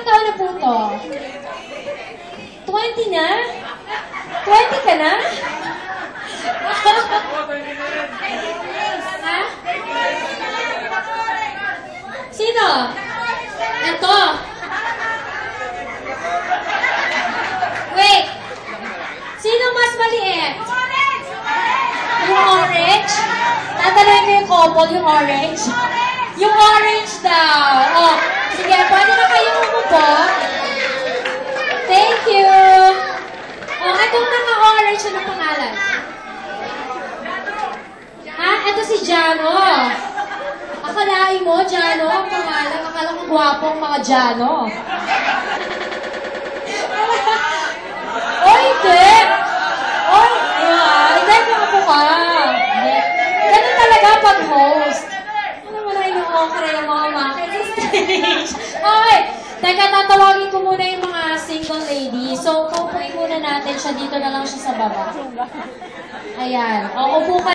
taon na po to? 20 na? 20 ka na? Ha? Sino? Ito. Wait. Sino mas maliit? Yung orange? Tatanungin ko yung couple, yung orange? Yung orange daw. Oh, sige, pwede na kayong umupo. Thank you. Oh, itong naka-orange, ano pangalan? Ha? Ito si Jano. Akalain mo, Jano, ang pangalan. Akala ko gwapo ang mga Jano. Oh, hindi. Oh, hindi mo po ka. Ganun talaga pag host. Ano mo na ino-okra yung mga makit sa stage. Okay. Teka, tatawagin ko muna yung mga single ladies. So, paupuin muna natin siya. Dito na lang siya sa baba. Ayan. O, upo ka.